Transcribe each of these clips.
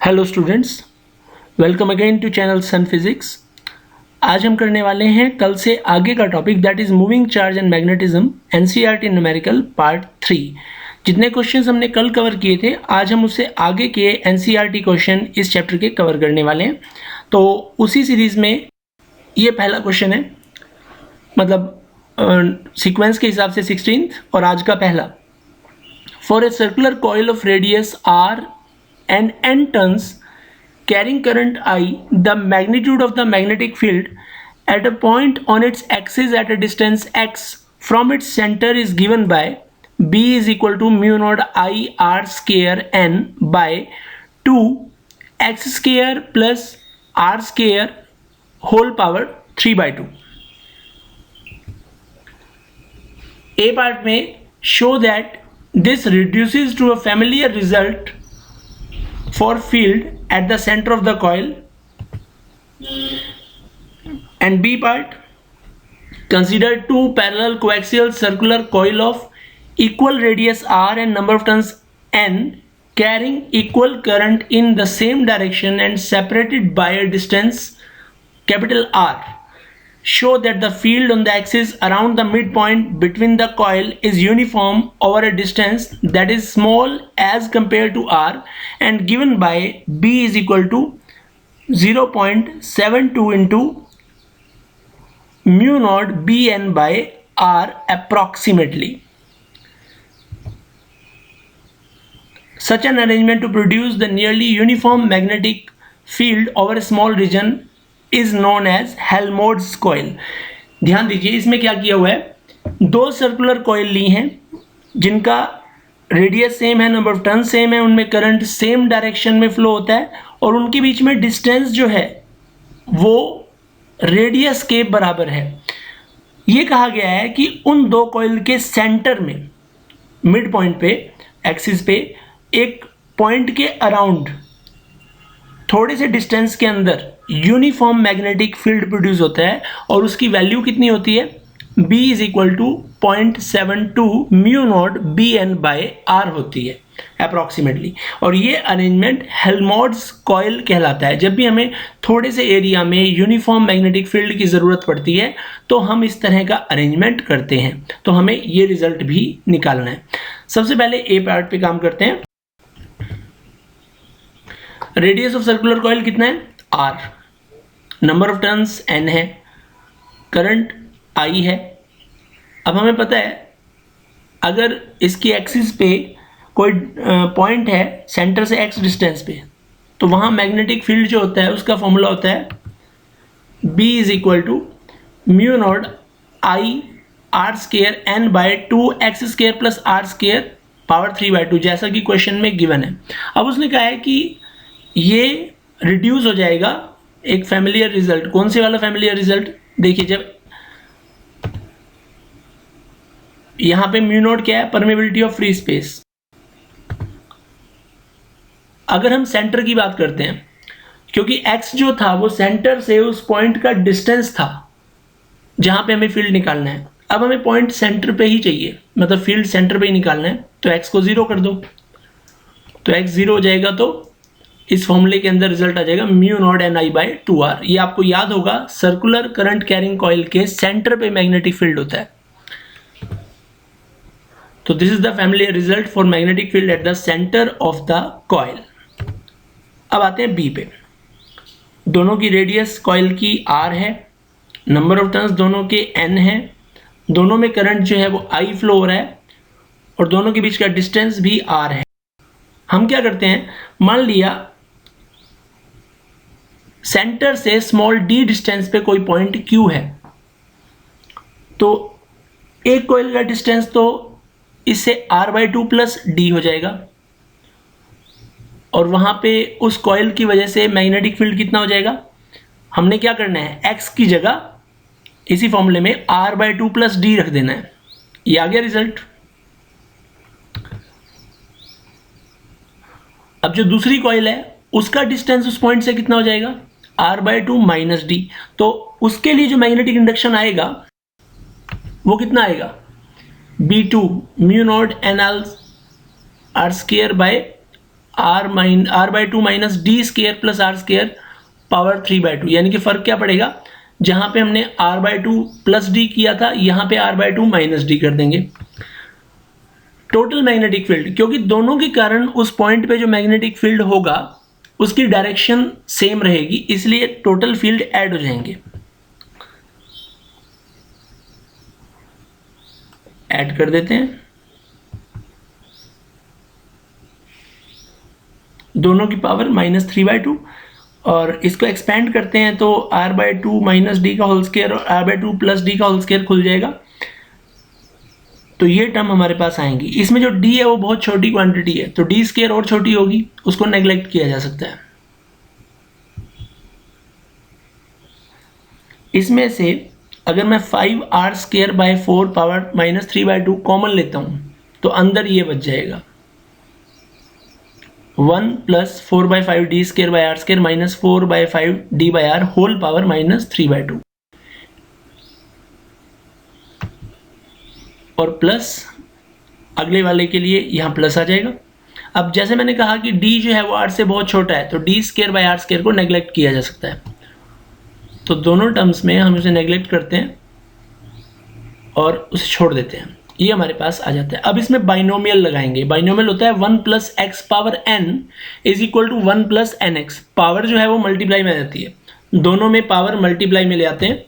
Hello students, welcome again to channel Sun physics. आज हम करने वाले हैं कल से आगे का topic that is moving charge and magnetism NCERT numerical part 3। जितने क्वेश्चंस हमने कल कवर किए थे, आज हम उससे आगे के एनसीईआरटी क्वेश्चन इस चैप्टर के कवर करने वाले हैं। तो उसी सीरीज़ में ये पहला क्वेश्चन है, मतलब सीक्वेंस के हिसाब से 16th और आज का पहला। For a circular coil of radius R and n turns carrying current I, the magnitude of the magnetic field at a point on its axis at a distance x from its center is given by B is equal to mu naught I r square n by 2 x square plus r square whole power 3 by 2. A part में show that this reduces to a familiar result for field at the center of the coil, and B part, consider two parallel coaxial circular coil of equal radius r and number of turns n carrying equal current in the same direction and separated by a distance capital R. Show that the field on the axis around the midpoint between the coil is uniform over a distance that is small as compared to R and given by B is equal to 0.72 into mu naught Bn by R approximately. Such an arrangement to produce the nearly uniform magnetic field over a small region is known as Helmholtz coil. ध्यान दीजिए, इसमें क्या किया हुआ है, दो circular coil ली हैं जिनका रेडियस सेम है, नंबर ऑफ टर्न सेम है, उनमें करंट सेम डायरेक्शन में फ्लो होता है और उनके बीच में डिस्टेंस जो है वो रेडियस के बराबर है। ये कहा गया है कि उन दो कॉइल के सेंटर में, मिड पॉइंट पे, एक्सिस पे, एक पॉइंट के अराउंड थोड़े से डिस्टेंस के अंदर यूनिफॉर्म मैग्नेटिक फील्ड प्रोड्यूस होता है और उसकी वैल्यू कितनी होती है, B is equal to 0.72 mu naught Bn by R होती है अप्रॉक्सीमेटली। और ये अरेंजमेंट हेल्महोल्ट्ज़ कॉइल कहलाता है। जब भी हमें थोड़े से एरिया में यूनिफॉर्म मैग्नेटिक फील्ड की ज़रूरत पड़ती है तो हम इस तरह का अरेंजमेंट करते हैं। तो हमें ये रिजल्ट भी निकालना है। सबसे पहले ए पार्ट पे काम करते हैं। रेडियस ऑफ सर्कुलर कॉइल कितना है, R, number of turns n है, करंट I है। अब हमें पता है अगर इसकी एक्सिस पे कोई पॉइंट है सेंटर से x डिस्टेंस पे, तो वहाँ मैग्नेटिक फील्ड जो होता है उसका फॉर्मूला होता है B is equal to mu naught I r square n by 2x square plus r square power 3 by 2, जैसा कि क्वेश्चन में गिवन है। अब उसने कहा है कि ये रिड्यूस हो जाएगा एक फैमिलियर रिजल्ट। कौन से वाला फैमिलियर रिजल्ट, देखिए, जब यहां पे म्यू नॉट क्या है, परमेबिलिटी ऑफ फ्री स्पेस। अगर हम सेंटर की बात करते हैं, क्योंकि x जो था वो सेंटर से उस पॉइंट का डिस्टेंस था जहां पे हमें फील्ड निकालना है। अब हमें पॉइंट सेंटर पे ही चाहिए, मतलब फील्ड सेंटर पे ही निकालना है, तो x को 0 कर दो, तो x 0 हो जाएगा। तो इस फॉर्मूले के अंदर रिजल्ट आ जाएगा mu naught N I by 2r। ये आपको याद होगा, सर्कुलर करंट कैरिंग कॉइल के सेंटर पे मैग्नेटिक फील्ड होता है। तो this is the family result for magnetic field at the centre of the coil. अब आते हैं बी पे। दोनों की रेडियस कॉइल की r है, नंबर ऑफ टर्न्स दोनों के n है, दोनों में करंट जो है वो I फ्लो हो रहा है और दोनों के बीच का डिस्टेंस भी r है। हम क्या करते हैं, मान लिया सेंटर से स्मॉल d डिस्टेंस पे कोई पॉइंट Q है, तो एक कॉइल का डिस्टेंस तो इससे r/2 प्लस d हो जाएगा और वहां पे उस कॉइल की वजह से मैग्नेटिक फील्ड कितना हो जाएगा। हमने क्या करना है, x की जगह इसी फॉर्मूले में r/2 प्लस d रख देना है। ये आ गया रिजल्ट। अब जो दूसरी कॉइल है उसका डिस्टेंस उस पॉइंट से कितना हो जाएगा, r/2 माइनस डी। तो उसके लिए जो मैग्नेटिक इंडक्शन आएगा वो कितना आएगा, B2 mu naught N R square by r/2 minus D square plus R square power 3/2, यानी कि फ़र्क क्या पड़ेगा, जहाँ पे हमने r/2 प्लस डी किया था यहाँ पे r/2 माइनस डी कर देंगे। टोटल मैग्नेटिक फील्ड, क्योंकि दोनों के कारण उस पॉइंट पे जो मैग्नेटिक फील्ड होगा उसकी डायरेक्शन सेम रहेगी, इसलिए टोटल फील्ड ऐड हो जाएंगे। ऐड कर देते हैं दोनों की पावर -3/2 और इसको एक्सपेंड करते हैं तो r/2 माइनस डी का होल स्क्वायर और r/2 प्लस डी का होल स्क्वायर खुल जाएगा, तो ये टर्म हमारे पास आएंगी। इसमें जो d है वो बहुत छोटी क्वांटिटी है, तो डी स्क्वायर और छोटी होगी, उसको नेग्लेक्ट किया जा सकता है। इसमें से अगर मैं 5r² 4 पावर -3/2 कॉमन लेता हूं तो अंदर ये बच जाएगा 1 + 4/5 d² minus 4/5 d/r whole power -3/2 और प्लस अगले वाले के लिए यहाँ प्लस आ जाएगा। अब जैसे मैंने कहा कि d जो है वो r से बहुत छोटा है, तो d² को नेग्लेक्ट किया जा सकता है, तो दोनों टर्म्स में हम उसे नेग्लेक्ट करते हैं और उसे छोड़ देते हैं, ये हमारे पास आ जाता है। अब इसमें बाइनोमियल लगाएंगे। बाइनोमियल होता है 1 + x power n is equal to 1 + nx। Power जो है वो मल्टीप्लाई में आ जाती है, दोनों में पावर मल्टीप्लाई में ले आते हैं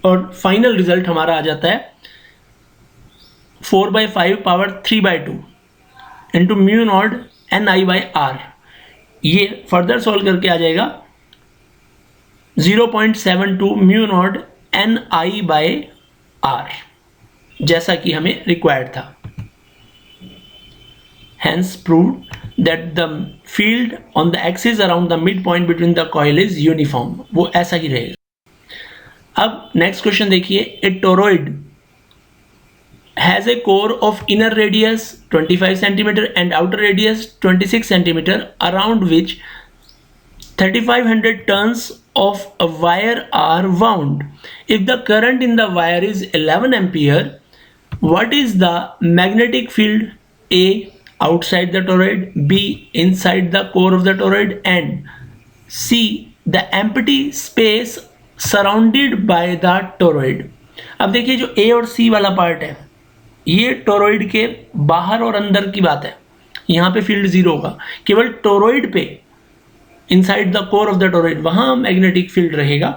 और फाइनल रिजल्ट हमारा आ जाता है 4/5 पावर 3/2 इंटू μ0 ni/r। ये फर्दर सॉल्व करके आ जाएगा 0.72 μ0 ni/r, जैसा कि हमें रिक्वायर्ड था। Hence proved that the field on the axis around the midpoint between the coil is uniform। वो ऐसा ही रहेगा। अब नेक्स्ट क्वेश्चन देखिए, ए toroid has a core of inner radius 25 cm and outer radius 26 cm around which 3500 turns of a wire are wound. If the current in the wire is 11 ampere, what is the magnetic field? A, outside the toroid, B, inside the core of the toroid, and C, the empty space surrounded by the toroid। अब देखिए जो A और C वाला part है ये toroid के बाहर और अंदर की बात है, यहाँ पे फील्ड जीरो होगा, केवल टोरॉइड पे inside the core of the toroid वहाँ मैग्नेटिक फील्ड रहेगा।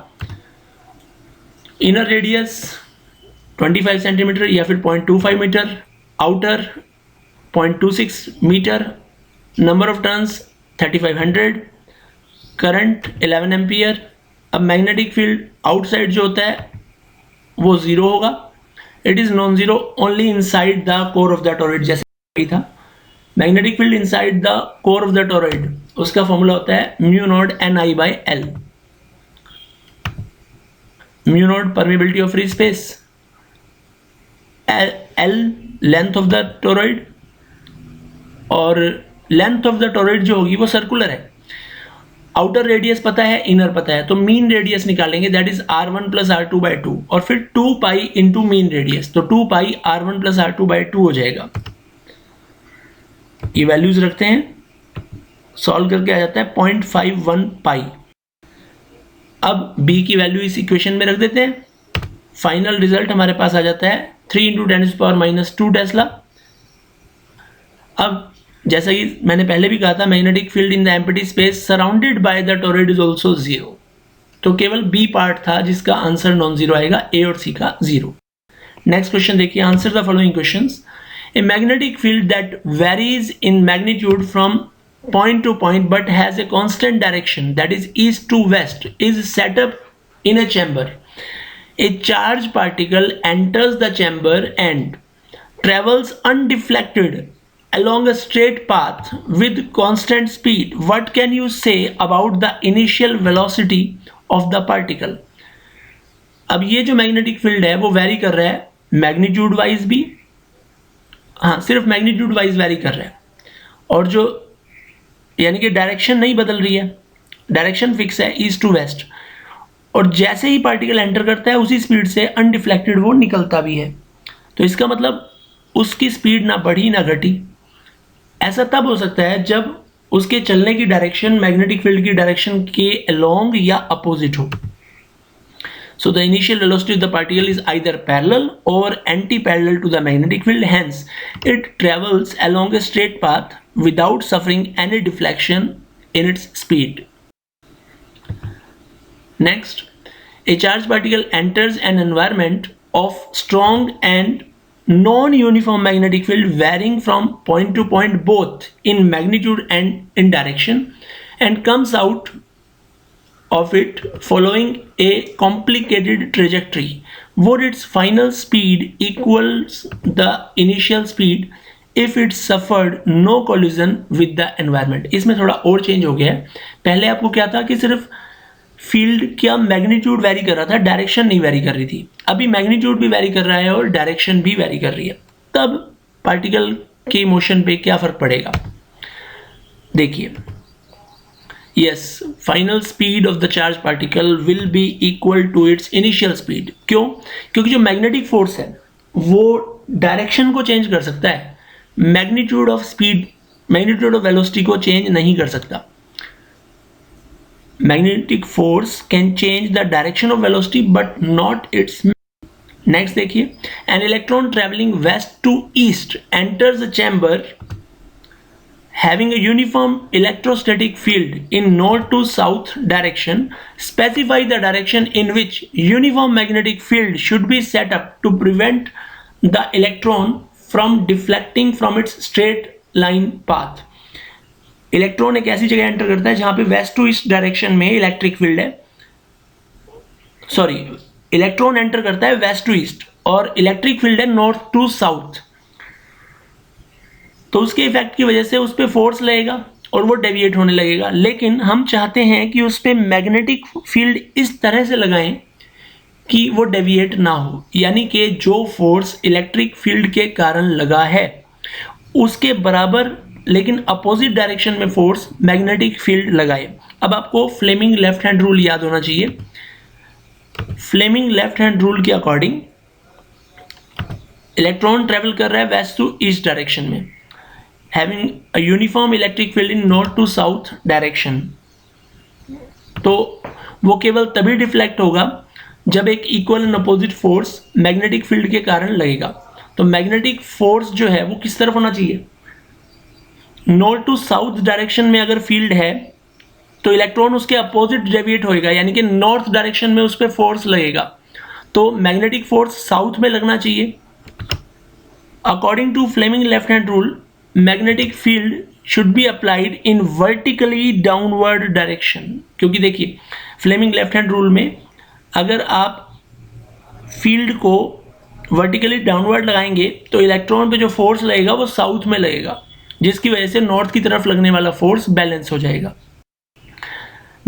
इनर रेडियस 25 सेंटीमीटर या फिर 0.25 metre, outer 0.26 metre, number of turns 3500, current 11 ampere. अब मैग्नेटिक फील्ड आउटसाइड जो होता है वो जीरो होगा, it is non zero only inside the core of the toroid. जैसे था magnetic field inside the core of the toroid, उसका formula होता है μ0 ni/L। μ0 permeability of free space, L length of the toroid, और length of the toroid जो होगी वो circular है। आउटर रेडियस पता है, इनर पता है, तो मीन रेडियस निकालेंगे, दैट इज r1 + r2/2 और फिर 2 पाई इंटू मीन रेडियस, तो 2 पाई r1 + r2/2 हो जाएगा। ये वैल्यूज रखते हैं, सॉल्व करके आ जाता है 0.51 पाई। अब b की वैल्यू इस इक्वेशन में रख देते हैं, फाइनल रिजल्ट हमारे पास आ जाता है 3 × 10⁻² टेस्ला। अब जैसा कि मैंने पहले भी कहा था, magnetic field in the empty space surrounded by the toroid is also zero, तो केवल बी पार्ट था जिसका आंसर नॉन जीरो आएगा, ए और सी का जीरो। नेक्स्ट क्वेश्चन देखिए, answer the following questions. A magnetic field that varies in magnitude from point to point but has a constant direction, that is east to west, is set up in a chamber. A charged particle enters the chamber and travels undeflected along a straight path with constant speed. What can you say about the initial velocity of the particle? अब ये जो magnetic field है वो very कर रहा है magnitude wise भी, हाँ सिर्फ मैग्नीट्यूड वाइज वेरी कर रहा है, और जो यानी कि डायरेक्शन नहीं बदल रही है, डायरेक्शन फिक्स है ईस्ट टू वेस्ट, और जैसे ही पार्टिकल एंटर करता है उसी स्पीड से अनडिफ्लेक्टेड वो निकलता भी है। तो इसका मतलब उसकी स्पीड ना बढ़ी ना घटी, ऐसा तब हो सकता है जब उसके चलने की डायरेक्शन मैग्नेटिक फील्ड की डायरेक्शन के अलोंग या अपोजिट हो. So the initial velocity of the particle is either parallel or anti-parallel to the magnetic field. Hence, it travels along a straight path without suffering any deflection in its speed. Next, a charged particle enters an environment of strong and non-uniform magnetic field varying from point to point both in magnitude and in direction, and comes out of it following a complicated trajectory. Would its final speed equals the initial speed if it suffered no collision with the environment? इसमें थोड़ा और change हो गया है. पहले आपको क्या था कि सिर्फ फील्ड क्या मैग्नीट्यूड वेरी कर रहा था, डायरेक्शन नहीं वेरी कर रही थी. अभी मैग्नीट्यूड भी वेरी कर रहा है और डायरेक्शन भी वेरी कर रही है. तब पार्टिकल के मोशन पे क्या फर्क पड़ेगा? देखिए, yes, final speed of the charged particle will be equal to its initial speed. क्यों? क्योंकि जो मैग्नेटिक फोर्स है वो डायरेक्शन को चेंज कर सकता है, magnitude of speed, magnitude of velocity को चेंज नहीं कर सकता. Magnetic force can change the direction of velocity but not its. Next देखिए, an electron travelling west to east enters the chamber having a uniform electrostatic field in north to south direction. Specify the direction in which uniform magnetic field should be set up to prevent the electron from deflecting from its straight line path. Electron एक ऐसी जगह enter करता है जहां पे waste to east direction में electric field है. Sorry, electron enter करता है वेस्ट टू ईस्ट और इलेक्ट्रिक फील्ड है नॉर्थ टू साउथ. तो उसके इफेक्ट की वजह से उस पर फोर्स लगेगा और वो डेविएट होने लगेगा. लेकिन हम चाहते हैं कि उस पर मैग्नेटिक फील्ड इस तरह से लगाएं कि वो डेविएट ना हो, यानी कि जो फोर्स इलेक्ट्रिक फील्ड के कारण लगा है उसके बराबर लेकिन अपोजिट डायरेक्शन में फोर्स मैग्नेटिक फील्ड लगाए. अब आपको फ्लेमिंग लेफ्ट हैंड रूल याद होना चाहिए. फ्लेमिंग लेफ्ट हैंड रूल के अकॉर्डिंग इलेक्ट्रॉन ट्रेवल कर रहा है वेस्ट टू ईस्ट डायरेक्शन में, having a uniform electric field in north to south direction. तो वो केवल तभी डिफ्लेक्ट होगा जब एक equal and opposite force magnetic field के कारण लगेगा. तो मैग्नेटिक फोर्स जो है वो किस तरफ होना चाहिए? नॉर्थ टू साउथ डायरेक्शन में अगर फील्ड है तो इलेक्ट्रॉन उसके अपोजिट डेविएट होएगा, यानी कि नॉर्थ डायरेक्शन में उस पर फोर्स लगेगा. तो मैग्नेटिक फोर्स साउथ में लगना चाहिए. According to Fleming left hand rule, magnetic field should be applied in vertically downward direction. क्योंकि देखिए, फ्लेमिंग लेफ्ट हैंड रूल में अगर आप फील्ड को वर्टिकली डाउनवर्ड लगाएंगे तो इलेक्ट्रॉन पे जो फोर्स लगेगा वो साउथ में लगेगा, जिसकी वजह से नॉर्थ की तरफ लगने वाला फोर्स बैलेंस हो जाएगा.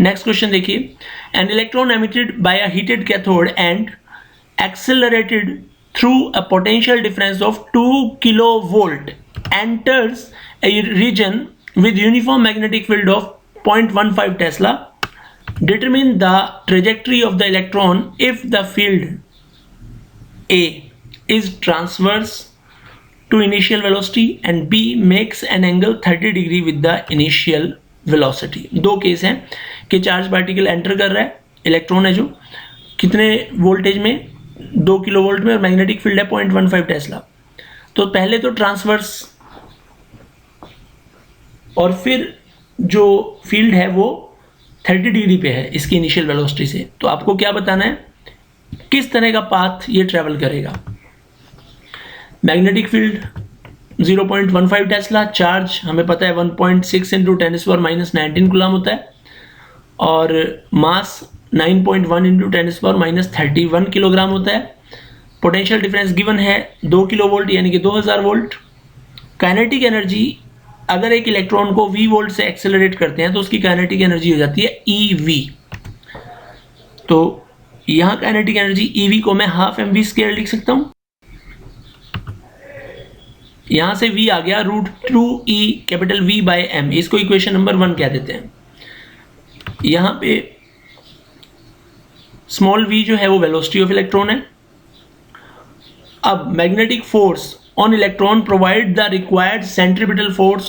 नेक्स्ट क्वेश्चन देखिए, an electron emitted by a heated cathode and accelerated through a potential difference of 2 kilovolt enters a region with uniform magnetic field of 0.15 Tesla. Determine the trajectory of the electron if the field A is transverse to initial velocity and B makes an angle 30 degree with the initial velocity. दो case हैं कि charge particle enter कर रहा है, electron है जो कितने voltage में, 2 किलो वोल्ट में, और मैग्नेटिक फील्ड है 0.15 टेस्ला. तो पहले तो ट्रांसवर्स और फिर जो फील्ड है वो 30 डिग्री पे है इसकी इनिशियल वेलोसिटी से. तो आपको क्या बताना है, किस तरह का पाथ ये ट्रेवल करेगा. मैग्नेटिक फील्ड 0.15 टेस्ला, चार्ज हमें पता है 1.6 इंटू 10⁻⁻19 कूलम होता है, और मास 9.1 इंटू 10⁻31 किलोग्राम होता है. पोटेंशियल डिफरेंस गिवन है 2 किलो वोल्ट यानी कि 2000 वोल्ट. काइनेटिक एनर्जी, अगर एक इलेक्ट्रॉन को v वोल्ट से एक्सेलरेट करते हैं तो उसकी काइनेटिक एनर्जी हो जाती है ev. तो यहां काइनेटिक एनर्जी ev को मैं हाफ mv² लिख सकता हूं. यहां से v आ गया √2e capital V by m, इसको इक्वेशन नंबर 1 कह देते हैं. यहां पे स्मॉल v जो है वो वेलोसिटी ऑफ इलेक्ट्रॉन है. अब magnetic force on electron provide the required centripetal force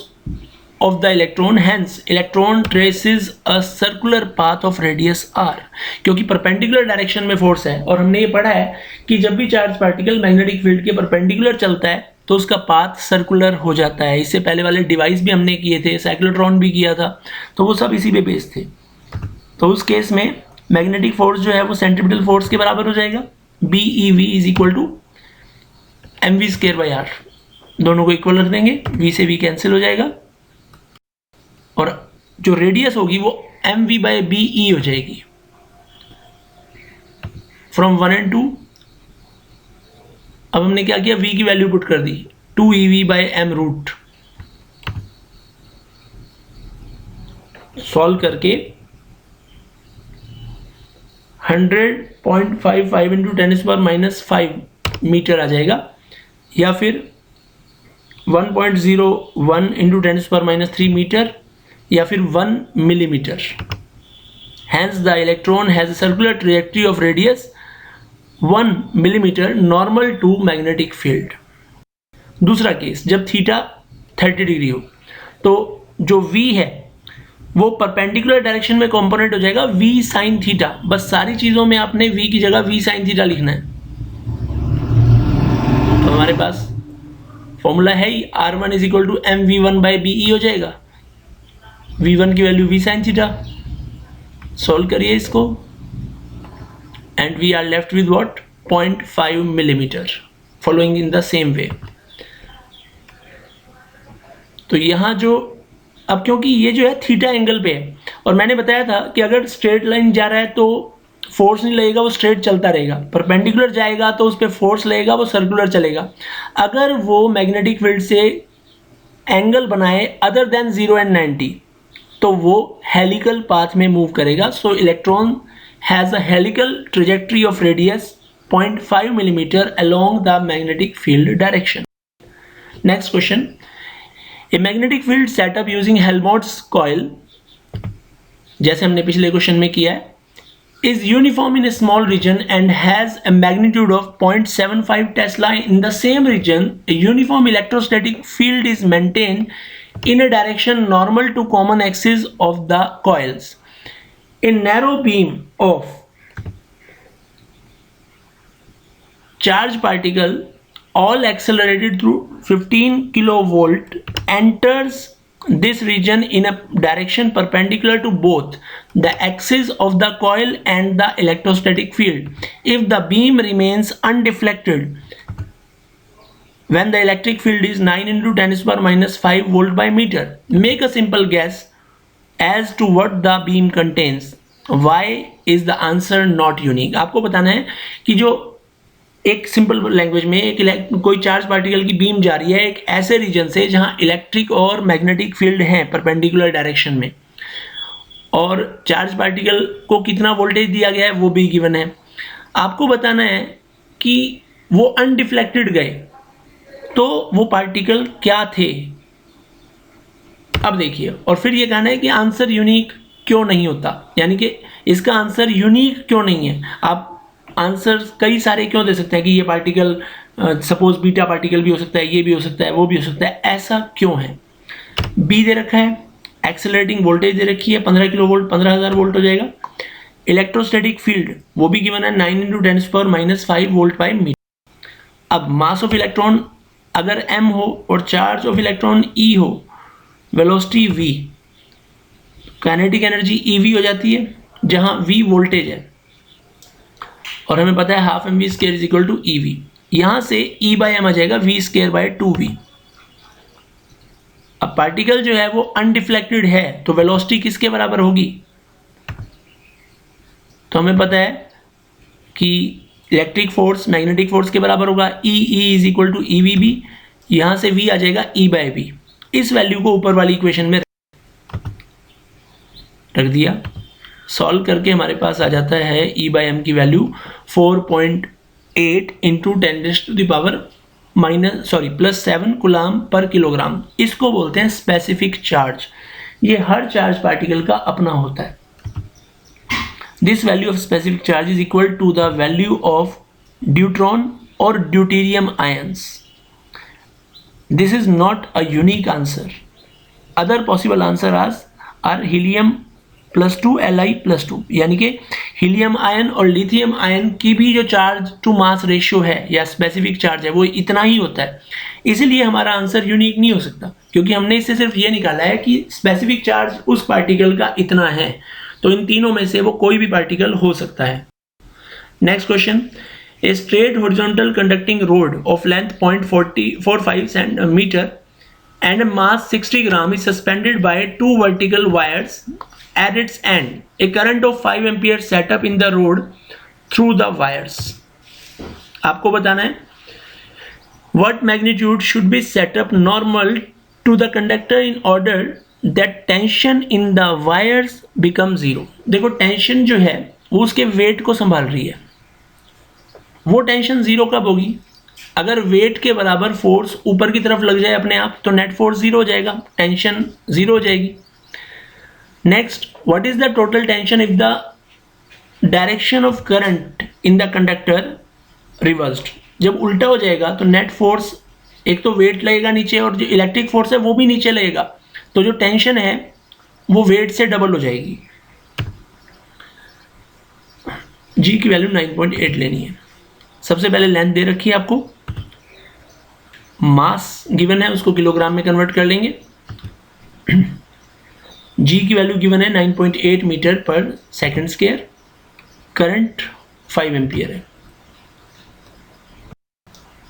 of the electron, hence electron traces a circular path of radius r. क्योंकि परपेंडिकुलर डायरेक्शन में फोर्स है और हमने ये पढ़ा है कि जब भी चार्ज पार्टिकल मैग्नेटिक फील्ड के परपेंडिकुलर चलता है तो उसका पाथ सर्कुलर हो जाता है. इससे पहले वाले डिवाइस भी हमने किए थे, साइक्लोट्रॉन भी किया था, तो वो सब इसी पे बेस्ड थे. तो उस केस में मैग्नेटिक फोर्स जो है वो सेंट्रीपिटल फोर्स के बराबर हो जाएगा. BeV is equal to mv²/r. दोनों को इक्वल रख देंगे, v से v कैंसिल हो जाएगा और जो रेडियस होगी वो mv/be हो जाएगी. फ्रॉम 1 and 2 अब हमने क्या किया, v की वैल्यू पुट कर दी 2ev/m√. सॉल्व करके 100.55 इंटू 10⁻⁻5 मीटर आ जाएगा, या फिर 1.01 इंटू 10⁻⁻3 मीटर, या फिर 1 millimetre. Hence the electron has a circular trajectory of radius 1 millimetre normal to magnetic field. दूसरा केस, जब थीटा 30 डिग्री हो तो जो v है वो परपेंडिकुलर डायरेक्शन में कंपोनेंट हो जाएगा v sin थीटा. बस सारी चीज़ों में आपने v की जगह v sin थीटा लिखना है. तो हमारे पास फॉर्मूला है ही r1 is equal to mv1/be हो जाएगा. v1 की value v sin theta. Solve करिए इसको and we are left with what 0.5 millimetre following in the same way. तो यहाँ जो अब क्योंकि ये जो है थीटा एंगल पे है और मैंने बताया था कि अगर स्ट्रेट लाइन जा रहा है तो फोर्स नहीं लगेगा, वो स्ट्रेट चलता रहेगा. परपेंडिकुलर जाएगा तो उस पर फोर्स लगेगा, वो सर्कुलर चलेगा. अगर वो मैग्नेटिक फील्ड से एंगल बनाए अदर देन 0 and 90 तो वो हेलिकल पाथ में मूव करेगा. सो electron has a helical trajectory of radius 0.5 millimetre along the magnetic field direction. Next question, a magnetic field setup using Helmholtz coil, जैसे हमने पिछले question में किया है, is uniform in a small region and has a magnitude of 0.75 Tesla. In the same region, a uniform electrostatic field is maintained in a direction normal to common axis of the coils. A narrow beam of charged particle, all accelerated through 15 kilovolt, enters this region in a direction perpendicular to both the axis of the coil and the electrostatic field. If the beam remains undeflected when the electric field is 9 into 10⁻⁻5 volt by meter, make a simple guess as to what the beam contains. Why is the answer not unique? आपको बताना है कि जो एक simple language में एक कोई charge particle की बीम जा रही है एक ऐसे रीजन से जहां इलेक्ट्रिक और मैग्नेटिक फील्ड हैं परपेंडिकुलर डायरेक्शन में, और चार्ज पार्टिकल को कितना वोल्टेज दिया गया है वो भी गिवन है. आपको बताना है कि वो अनडिफ्लेक्टेड गए तो वो पार्टिकल क्या थे. अब देखिए, और फिर ये कहना है कि आंसर यूनिक क्यों नहीं होता, यानी कि इसका आंसर यूनिक क्यों नहीं है. आप आंसर कई सारे क्यों दे सकते हैं कि ये पार्टिकल सपोज बीटा पार्टिकल भी हो सकता है, ये भी हो सकता है, वो भी हो सकता है, ऐसा क्यों है. बी दे रखा है, एक्सेलरेटिंग वोल्टेज दे रखी है 15 किलो वोल्ट, 15,000 वोल्ट हो जाएगा. इलेक्ट्रोस्टैटिक फील्ड वो भी गिवन है 9 into 10⁻⁻5 वोल्ट बाई मीटर. अब मास ऑफ इलेक्ट्रॉन अगर m हो और चार्ज ऑफ इलेक्ट्रॉन e हो, velocity v, kinetic energy ev हो जाती है जहां v वोल्टेज है और हमें पता है 12 mv² is equal to ev. यहां से E/m आ जाएगा v²/2v. अब पार्टिकल जो है वो अनडिफ्लेक्टेड है तो वेलोसिटी किसके बराबर होगी, तो हमें पता है कि इलेक्ट्रिक फोर्स मैग्नेटिक फोर्स के बराबर होगा. E is equal to evb. यहां से v आ जाएगा E/v. इस वैल्यू को ऊपर वाली इक्वेशन में रख दिया. सॉल्व करके हमारे पास आ जाता है E/m की value 4.8 into 10⁻⁻7 coulomb per kilogram. इसको बोलते हैं स्पेसिफिक चार्ज. ये हर चार्ज पार्टिकल का अपना होता है. This value of specific charge is equal to the value of deuteron और deuterium ions. This is not a unique answer. Other possible answer are helium +2 Li+2, यानी कि हीलियम आयन और lithium ion की भी जो चार्ज टू मास रेशियो है या specific charge है वो इतना ही होता है, इसीलिए हमारा आंसर यूनिक नहीं हो सकता, क्योंकि हमने इससे सिर्फ ये निकाला है कि स्पेसिफिक चार्ज उस पार्टिकल का इतना है, तो इन तीनों में से वो कोई भी पार्टिकल हो सकता है। Next question, a straight horizontal conducting rod of length 0.45 metre and mass 60 gram is suspended by two vertical wires at its end. A current of 5 ampere set up in the road through the wires. आपको बताना है what magnitude should be set up normal to the conductor in order that tension in the wires become zero. देखो tension जो है वो उसके wait को संभाल रही है, वो टेंशन जीरो कब होगी? अगर वेट के बराबर फोर्स ऊपर की तरफ लग जाए अपने आप तो नेट फोर्स जीरो हो जाएगा, टेंशन जीरो हो जाएगी। Next, what is the total tension if the direction of current in the conductor reversed? जब उल्टा हो जाएगा तो नेट फोर्स, एक तो वेट लगेगा नीचे और जो इलेक्ट्रिक फोर्स है वो भी नीचे लगेगा, तो जो टेंशन है वो वेट से डबल हो जाएगी। जी की वैल्यू 9.8 लेनी है। सबसे पहले लेंथ दे रखी है आपको, मास गिवन है उसको किलोग्राम में कन्वर्ट कर लेंगे, जी की वैल्यू गिवन है 9.8 मीटर पर सेकंड स्क्वायर, करंट 5 एम्पियर है।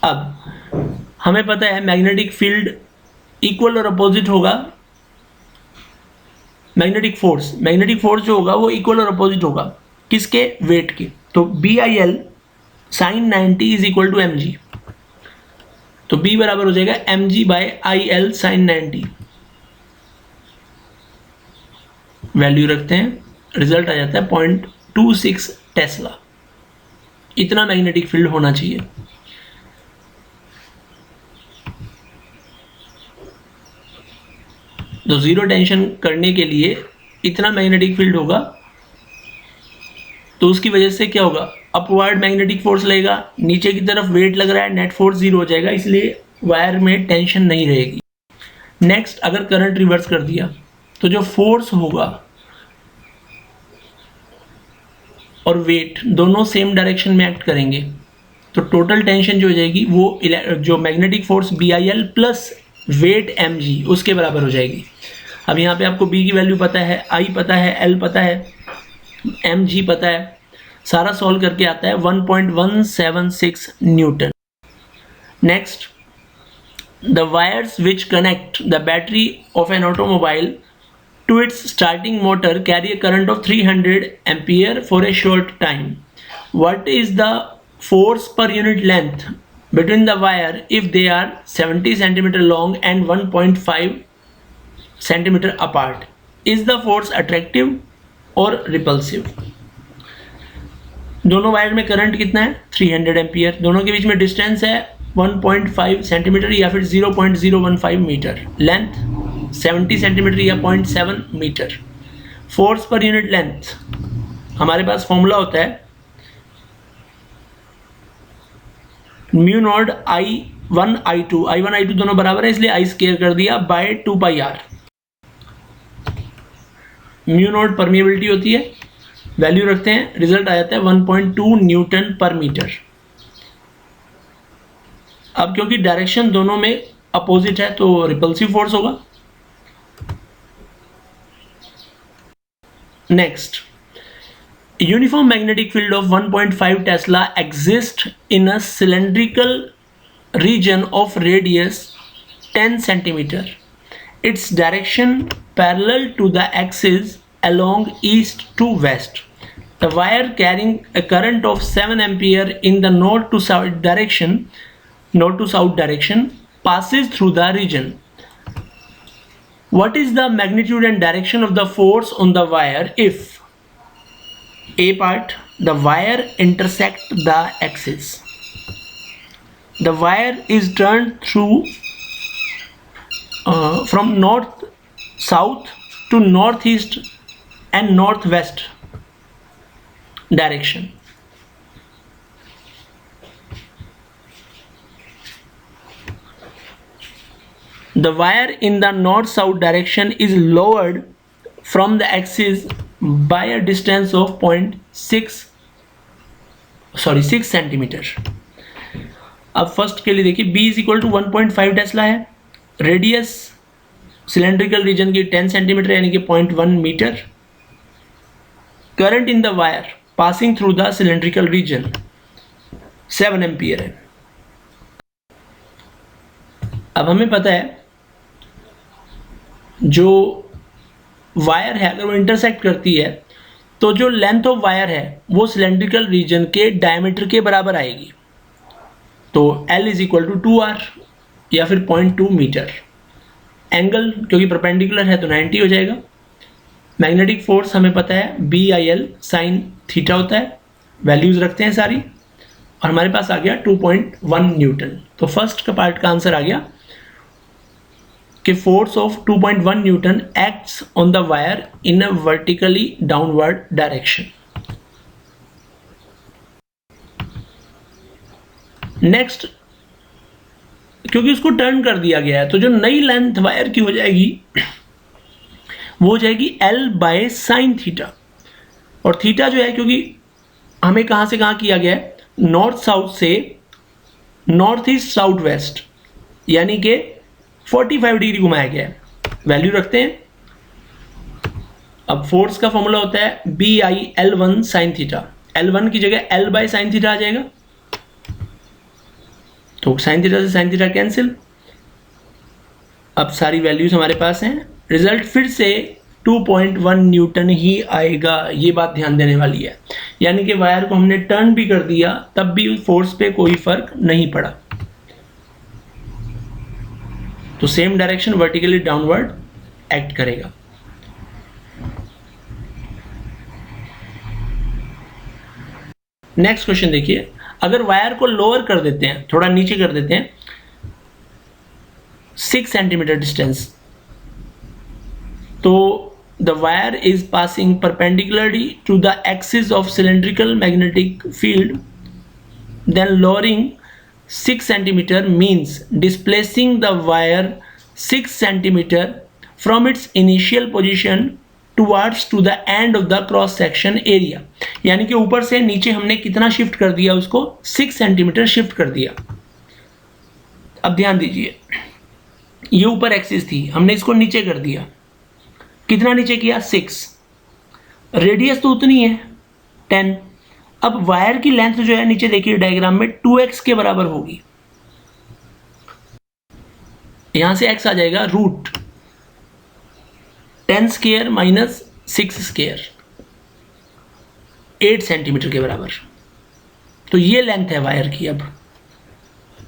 अब हमें पता है मैग्नेटिक फील्ड इक्वल और अपोजिट होगा, मैग्नेटिक फोर्स जो होगा वो इक्वल और अपोजिट होगा किसके? वेट के। तो BIL sin 90 is equal to mg, तो B बराबर हो जाएगा mg/IL sin 90। वैल्यू रखते हैं, रिजल्ट आ जाता है 0.26 टेस्ला। इतना मैग्नेटिक फील्ड होना चाहिए। तो जीरो टेंशन करने के लिए इतना मैग्नेटिक फील्ड होगा, तो उसकी वजह से क्या होगा? अपवर्ड मैग्नेटिक फोर्स लगेगा, नीचे की तरफ वेट लग रहा है, नेट फोर्स जीरो हो जाएगा, इसलिए वायर में टेंशन नहीं रहेगी। नेक्स्ट, अगर करंट रिवर्स कर दिया तो जो फोर्स होगा और वेट दोनों सेम डायरेक्शन में एक्ट करेंगे, तो टोटल टेंशन जो हो जाएगी वो जो magnetic force BIL plus weight mg उसके बराबर हो जाएगी। अब यहाँ पे आपको B की वैल्यू पता है, I पता है, L पता है, mg पता है, सारा सॉल्व करके आता है 1.176 newton. Next, the wires which connect the battery of an automobile to its starting motor carry a current of 300 ampere for a short time. What is the force per unit length between the wire if they are 70 centimeter long and 1.5 centimeter apart? Is the force attractive or repulsive? दोनों wire में current कितना है? 300 ampere. दोनों के बीच में distance है 1.5 centimetre या फिर 0.015 मीटर। लेंथ 70 सेंटीमीटर या 0.7 metre. Force per unit length हमारे पास फॉर्मूला होता है म्यू नॉट I1 I2 दोनों बराबर है, इसलिए I स्क्वायर कर दिया bye 2πr। Mu naught permeability होती है, वैल्यू रखते हैं, रिजल्ट आ जाता है 1.2 न्यूटन पर मीटर। अब क्योंकि डायरेक्शन दोनों में अपोजिट है तो रिपल्सिव फोर्स होगा। Next, uniform magnetic field of 1.5 Tesla exists in a cylindrical region of radius 10 centimeter. Its direction parallel to the axis along east to west. The wire carrying a current of 7 ampere in the north to south direction passes through the region. What is the magnitude and direction of the force on the wire if A part, the wire intersect the axis. The wire is turned through from north south to northeast and northwest direction. The wire in the north south direction is lowered from the axis by a distance of 6 centimetre. अब first के लिए देखिए, B is equal to 1.5 tesla है, radius cylindrical region की 10 centimetre यानी कि 0.1 metre, current in the wire passing through the cylindrical region 7 ampere है। अब हमें पता है जो वायर है अगर वो इंटरसेक्ट करती है तो जो लेंथ ऑफ वायर है वो सिलेंड्रिकल रीजन के डायमीटर के बराबर आएगी। तो L is equal to 2R या फिर 0.2 मीटर। एंगल क्योंकि परपेंडिकुलर है तो 90 हो जाएगा। मैग्नेटिक फोर्स हमें पता है BIL साइन थीटा होता है, वैल्यूज रखते हैं सारी, और हमारे पास आ गया 2.1 न्यूटन। तो फर्स्ट का पार्ट का आंसर आ गया कि force of 2.1 Newton acts on the wire in a vertically downward direction. Next, क्योंकि उसको टर्न कर दिया गया है तो जो नई लेंथ वायर की हो जाएगी वो हो जाएगी L बाय साइन थीटा। और थीटा जो है क्योंकि हमें कहाँ से कहाँ किया गया है, नॉर्थ साउथ से नॉर्थ ईस्ट साउथ वेस्ट यानी कि 45 डिग्री घुमाया गया है, वैल्यू रखते हैं। अब फोर्स का फॉर्मूला होता है BIL1 साइन थीटा, L1 की जगह L बाय साइन थीटा आ जाएगा, तो साइन थीटा से साइन थीटा कैंसिल। अब सारी वैल्यूज हमारे पास हैं, रिजल्ट फिर से 2.1 न्यूटन ही आएगा, ये बात ध्यान देने वाली है। यानी कि वायर को हमने टर्न भी कर दिया तब भी फोर्स पे कोई फर्क नहीं पड़ा। तो same direction vertically downward act करेगा। नेक्स्ट क्वेश्चन देखिए, अगर वायर को लोअर कर देते हैं, थोड़ा नीचे कर देते हैं 6 सेंटीमीटर डिस्टेंस, तो the wire is passing perpendicularly to the axis of cylindrical magnetic field, then lowering 6 centimeter means displacing the wire 6 centimeter from its initial position towards to the end of the cross section area। यानी कि ऊपर से नीचे हमने कितना shift कर दिया, उसको 6 सेंटीमीटर शिफ्ट कर दिया। अब ध्यान दीजिए, ये ऊपर एक्सिस थी, हमने इसको नीचे कर दिया, कितना नीचे किया 6, रेडियस तो उतनी है 10। अब वायर की लेंथ जो है नीचे देखिए डायग्राम में 2x के बराबर होगी, यहां से x आ जाएगा root 10 square minus 6 square, 8 centimetre के बराबर। तो ये लेंथ है वायर की। अब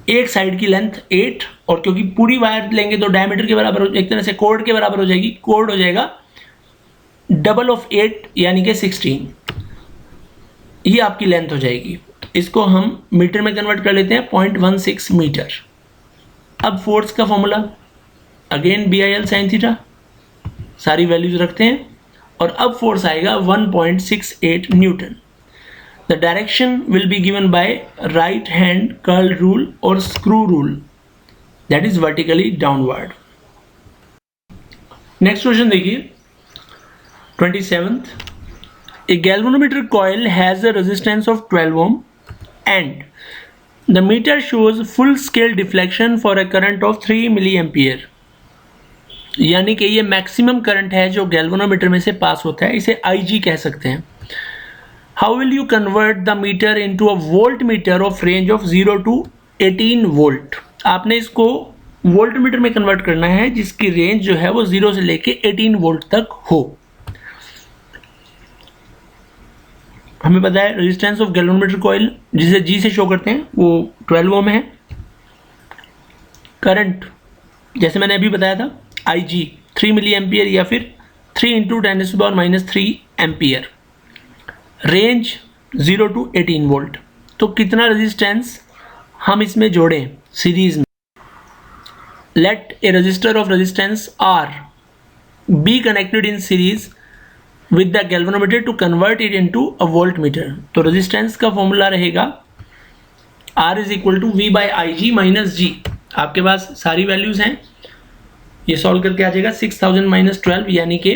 एक साइड की लेंथ 8, और क्योंकि पूरी वायर लेंगे तो डायमीटर के बराबर, एक तरह से कोड के बराबर हो जाएगी, कोड हो जाएगा डबल ऑफ 8 यानी कि 16, ये आपकी लेंथ हो जाएगी। इसको हम मीटर में कन्वर्ट कर लेते हैं 0.16 मीटर। अब फोर्स का formula again BIL sine theta, सारी वैल्यूज रखते हैं, और अब फोर्स आएगा 1.68 Newton. The direction will be given by right hand curl rule or screw rule, that is vertically downward. Next question देखिए 27th. A galvanometer coil has a resistance of 12 ohm and the meter shows full scale deflection for a current of 3 milliampere. यानी कि ये maximum current है जो galvanometer में से पास होता है, इसे IG कह सकते हैं। How will you convert the meter into a voltmeter of range of 0 to 18 volt? आपने इसको वोल्ट मीटर में कन्वर्ट करना है जिसकी रेंज जो है वो 0 से लेके 18 वोल्ट तक हो। हमें पता है रेजिस्टेंस ऑफ गैल्वेनोमीटर कॉइल जिसे G से शो करते हैं वो 12 ओम है। करंट जैसे मैंने अभी बताया था IG 3 मिली एम्पियर या फिर 3 × 10⁻³ एम्पियर। Range 0 to 18 volt. तो कितना रेजिस्टेंस हम इसमें जोड़ें सीरीज में। Let a resistor of resistance R be connected in series with the galvanometer to convert it into a voltmeter. तो रेजिस्टेंस का फॉर्मूला रहेगा R = V/IG - G। आपके पास सारी वैल्यूज हैं, ये सॉल्व करके आ जाएगा 6000 माइनस 12 यानी कि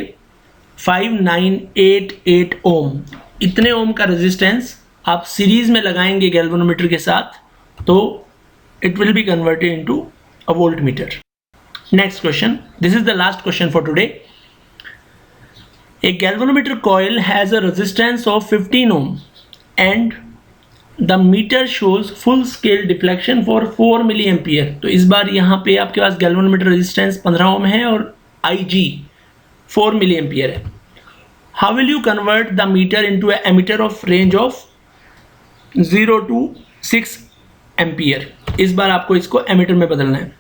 5988 ओम। इतने ओम का रेजिस्टेंस आप सीरीज में लगाएंगे गैल्वेनोमीटर के साथ तो it will be converted into a voltmeter. Next question. This is the last question for today. A galvanometer coil has a resistance of 15 ohm and the meter shows full scale deflection for 4 milliampere. तो इस बार यहाँ पे आपके पास galvanometer resistance 15 ohm है और Ig 4 milliampere है. How will you convert the meter into an ammeter of range of 0 to 6 ampere? इस बार आपको इसको एमीटर में बदलना है.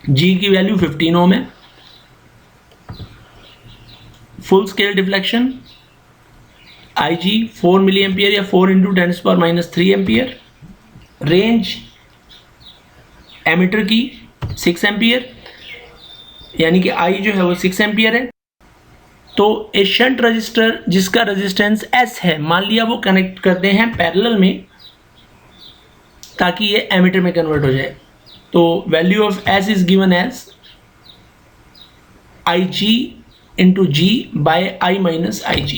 G की वैल्यू 15 ओम है, full scale deflection Ig 4 milliampere या 4 इंटू 10⁻³ एम्पियर, रेंज एमीटर की 6 एम्पियर यानी कि I जो है वो 6 एम्पियर है. तो ए शंट रजिस्टर जिसका रेजिस्टेंस S है, मान लिया वो कनेक्ट करते हैं पैरेलल में ताकि ये एमीटर में कन्वर्ट हो जाए. तो value of S is given as Ig into G by I minus Ig.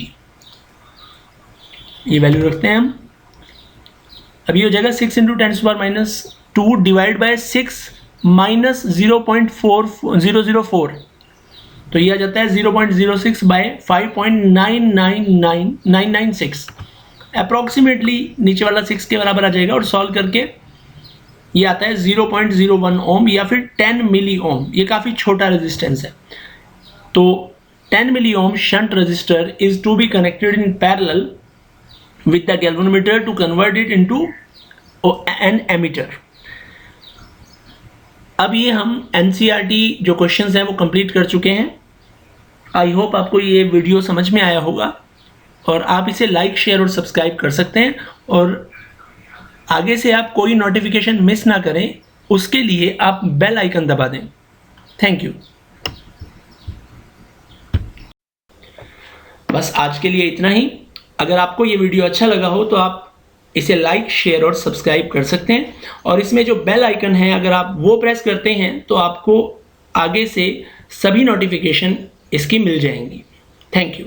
ये वैल्यू रखते हैं हम. अभी हो जाएगा 6 इंटू 10⁻² डिवाइड बाय 6 माइनस 0.4004. तो ये आ जाता है 0.06 बाय 5.999996. अप्रॉक्सीमेटली नीचे वाला 6 के बराबर आ जाएगा और सॉल्व करके ये आता है 0.01 ओम या फिर 10 मिली ओम. ये काफ़ी छोटा रेजिस्टेंस है. तो 10 milli ohm shunt resistor is to be connected in parallel with the galvanometer to convert it into an ammeter. अब ये हम NCERT जो क्वेश्चंस हैं वो कंप्लीट कर चुके हैं. आई होप आपको ये वीडियो समझ में आया होगा और आप इसे लाइक शेयर और सब्सक्राइब कर सकते हैं. और आगे से आप कोई नोटिफिकेशन मिस ना करें उसके लिए आप बेल आइकन दबा दें. Thank you. बस आज के लिए इतना ही. अगर आपको ये वीडियो अच्छा लगा हो तो आप इसे लाइक शेयर और सब्सक्राइब कर सकते हैं. और इसमें जो बेल आइकन है अगर आप वो प्रेस करते हैं तो आपको आगे से सभी नोटिफिकेशन इसकी मिल जाएंगी. Thank you.